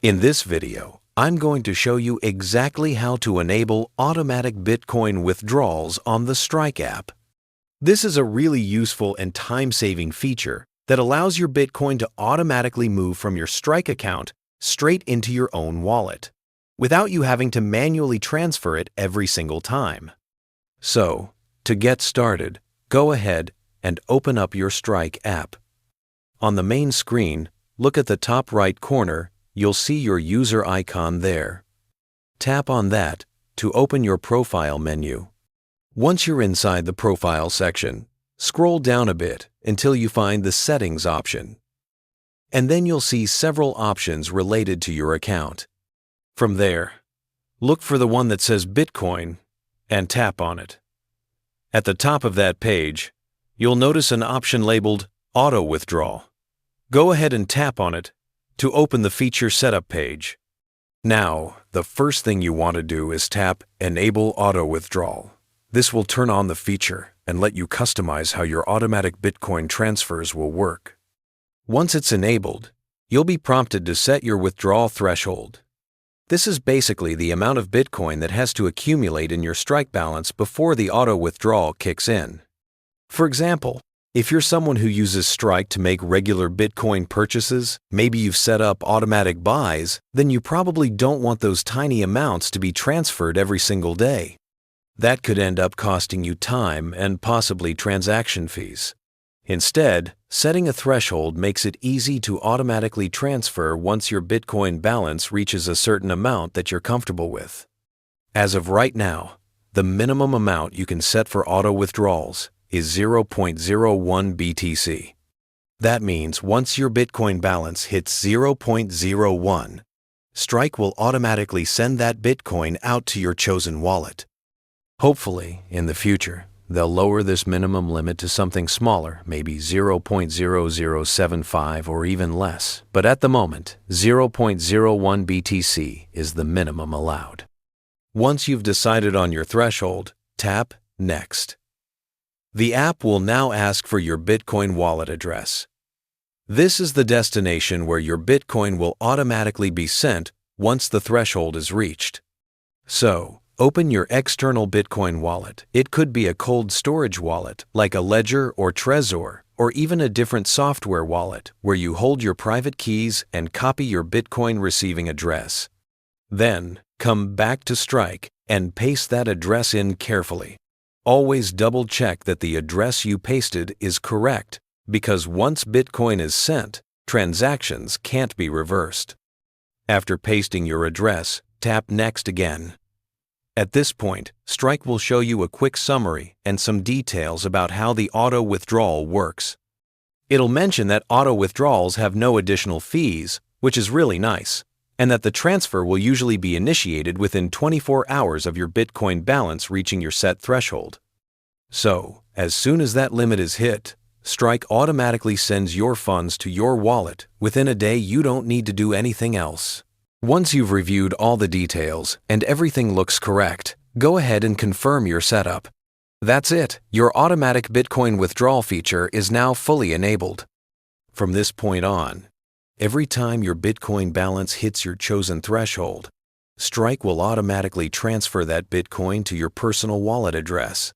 In this video, I'm going to show you exactly how to enable automatic Bitcoin withdrawals on the Strike app. This is a really useful and time-saving feature that allows your Bitcoin to automatically move from your Strike account straight into your own wallet, without you having to manually transfer it every single time. So, to get started, go ahead and open up your Strike app. On the main screen, look at the top right corner. You'll see your user icon there. Tap on that to open your profile menu. Once you're inside the profile section, scroll down a bit until you find the settings option. And then you'll see several options related to your account. From there, look for the one that says Bitcoin and tap on it. At the top of that page, you'll notice an option labeled Auto Withdrawal. Go ahead and tap on it to open the feature setup page. Now, the first thing you want to do is tap Enable Auto Withdrawal. This will turn on the feature and let you customize how your automatic Bitcoin transfers will work. Once it's enabled, you'll be prompted to set your withdrawal threshold. This is basically the amount of Bitcoin that has to accumulate in your Strike balance before the auto withdrawal kicks in. For example, if you're someone who uses Strike to make regular Bitcoin purchases, maybe you've set up automatic buys, then you probably don't want those tiny amounts to be transferred every single day. That could end up costing you time and possibly transaction fees. Instead, setting a threshold makes it easy to automatically transfer once your Bitcoin balance reaches a certain amount that you're comfortable with. As of right now, the minimum amount you can set for auto withdrawals is 0.01 BTC. That means once your Bitcoin balance hits 0.01, Strike will automatically send that Bitcoin out to your chosen wallet. Hopefully, in the future, they'll lower this minimum limit to something smaller, maybe 0.0075 or even less, but at the moment, 0.01 BTC is the minimum allowed. Once you've decided on your threshold, tap Next. The app will now ask for your Bitcoin wallet address. This is the destination where your Bitcoin will automatically be sent once the threshold is reached. So, open your external Bitcoin wallet. It could be a cold storage wallet, like a Ledger or Trezor, or even a different software wallet where you hold your private keys and copy your Bitcoin receiving address. Then, come back to Strike and paste that address in carefully. Always double-check that the address you pasted is correct, because once Bitcoin is sent, transactions can't be reversed. After pasting your address, tap Next again. At this point, Strike will show you a quick summary and some details about how the auto withdrawal works. It'll mention that auto withdrawals have no additional fees, which is really nice, and that the transfer will usually be initiated within 24 hours of your Bitcoin balance reaching your set threshold. So, as soon as that limit is hit, Strike automatically sends your funds to your wallet. Within a day, you don't need to do anything else. Once you've reviewed all the details and everything looks correct, go ahead and confirm your setup. That's it. Your automatic Bitcoin withdrawal feature is now fully enabled. From this point on, every time your Bitcoin balance hits your chosen threshold, Strike will automatically transfer that Bitcoin to your personal wallet address.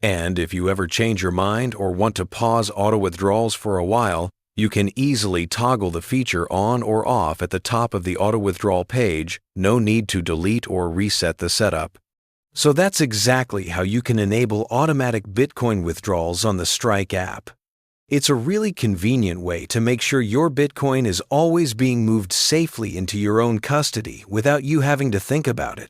And if you ever change your mind or want to pause auto withdrawals for a while, you can easily toggle the feature on or off at the top of the auto withdrawal page. No need to delete or reset the setup. So that's exactly how you can enable automatic Bitcoin withdrawals on the Strike app. It's a really convenient way to make sure your Bitcoin is always being moved safely into your own custody without you having to think about it.